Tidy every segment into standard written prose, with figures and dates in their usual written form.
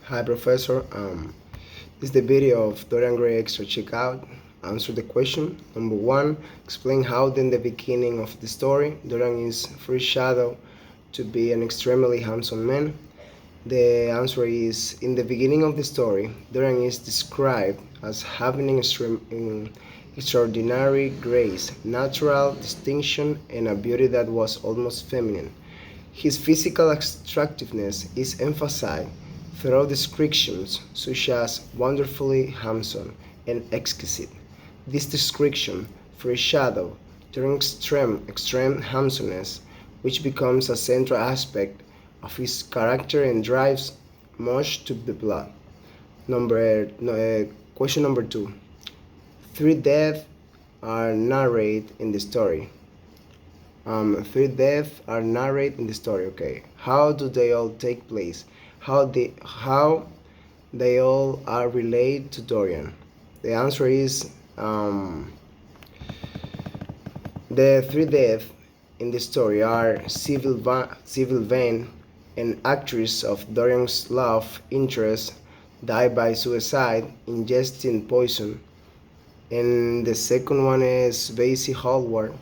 Hi, Professor. This is the video of Dorian Gray Extra Checkout. Answer the question. Number one, explain how in the beginning of the story Dorian is foreshadowed to be an extremely handsome man. The answer is in the beginning of the story, Dorian is described as having extraordinary grace, natural distinction, and a beauty that was almost feminine. His physical attractiveness is emphasized through descriptions such as wonderfully handsome and exquisite. This description foreshadows during extreme handsomeness, which becomes a central aspect of his character and drives much to the plot. Question number two. Three deaths are narrated in the story. Three deaths are narrated in the story. Okay, how do they all take place? How they all are related to Dorian? The answer is the three deaths in the story are Civil Vane, an actress of Dorian's love interest, died by suicide, ingesting poison. And the second one is Basie Hallward,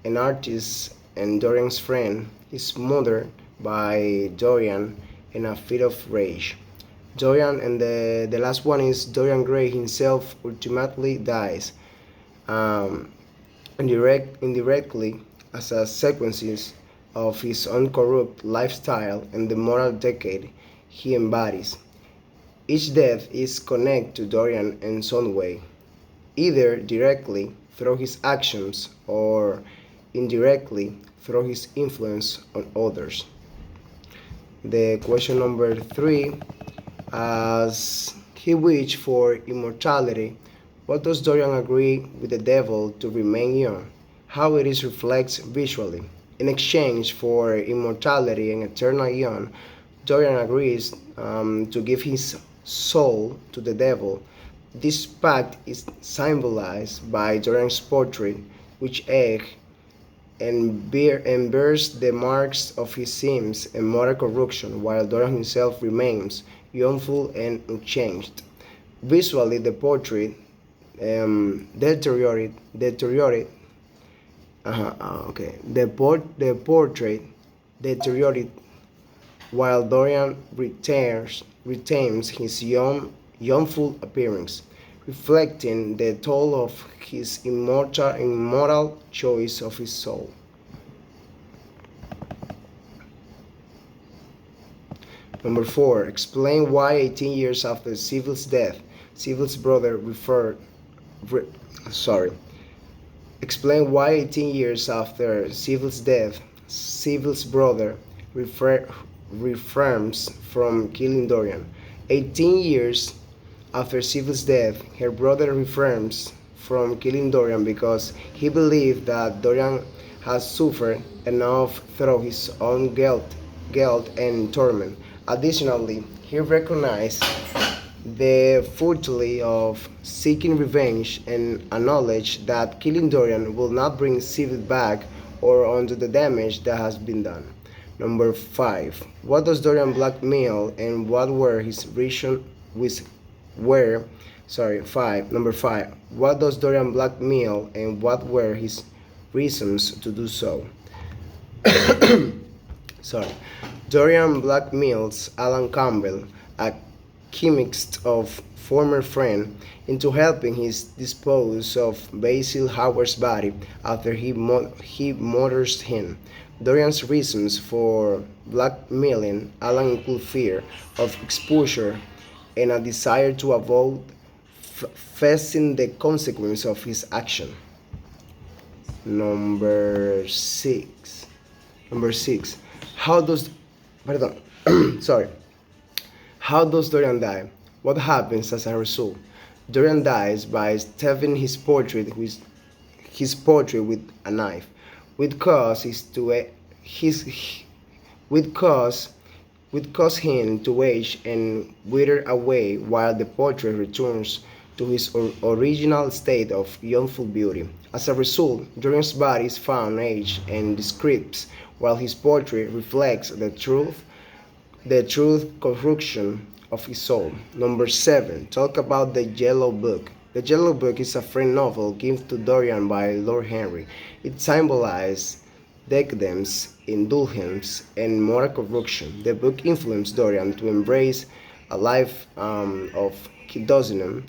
an artist and Dorian's friend, is murdered by Dorian in a fit of rage. Dorian, and the last one is Dorian Gray himself ultimately dies, um, indirectly as a sequence of his uncorrupt lifestyle and the moral decade he embodies. Each death is connected to Dorian in some way, either directly through his actions or indirectly through his influence on others. The question number three, as he wished for immortality, what does Dorian agree with the devil to remain young? How it is reflected visually. In exchange for immortality and eternal young, Dorian agrees to give his soul to the devil. This pact is symbolized by Dorian's portrait, which and bears the marks of his sins and moral corruption, while Dorian himself remains youthful and unchanged. Visually, the portrait deteriorated. Okay. The portrait deteriorated while Dorian retains his youthful appearance, reflecting the toll of his immoral choice of his soul. Number four, explain why 18 years after Civil's death, Civil's brother re, sorry. Explain why 18 years after Civil's death, Civil's brother refrains from killing Dorian. 18 years after Civil's death, her brother refrains from killing Dorian because he believed that Dorian has suffered enough through his own guilt and torment. Additionally, he recognized the futility of seeking revenge and acknowledged that killing Dorian will not bring Civil back or undo the damage that has been done. Number five. What does Dorian blackmail and what were his reasons with were sorry five number five. What does Dorian blackmail and what were his reasons to do so? Sorry. Dorian blackmails Alan Campbell, a chemist of former friend, into helping him dispose of Basil Howard's body after he murders him. Dorian's reasons for blackmailing Alan include fear of exposure and a desire to avoid facing the consequence of his action. Number six. Number six. How does pardon sorry. How does Dorian die? What happens as a result? Dorian dies by stabbing his portrait with a knife, which cause him to age and wither away while the portrait returns to his original state of youthful beauty. As a result, Dorian's body is found aged and decrepit, while his portrait reflects the truth corruption of his soul. Number 7. Talk about the Yellow Book. The Yellow Book is a free novel given to Dorian by Lord Henry. It symbolizes decadence, indulgence, and moral corruption. The book influenced Dorian to embrace a life of hedonism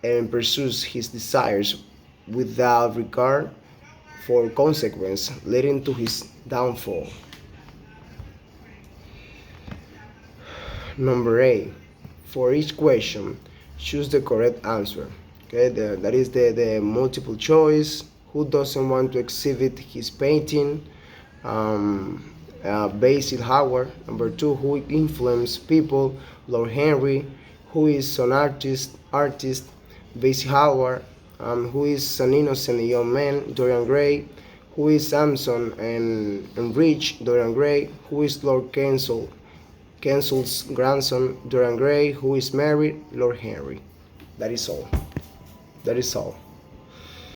and pursues his desires without regard for consequence, leading to his downfall. Number 8. For each question, choose the correct answer. Okay, that is the multiple choice. Who doesn't want to exhibit his painting? Basil Howard. Number 2. Who influenced people? Lord Henry. Who is an artist? Basil Howard. Who is an innocent young man? Dorian Gray. Who is Samson and rich? Dorian Gray. Who is Lord Kensel's grandson? Dorian Gray. Who is married? Lord Henry. That is all. That is all.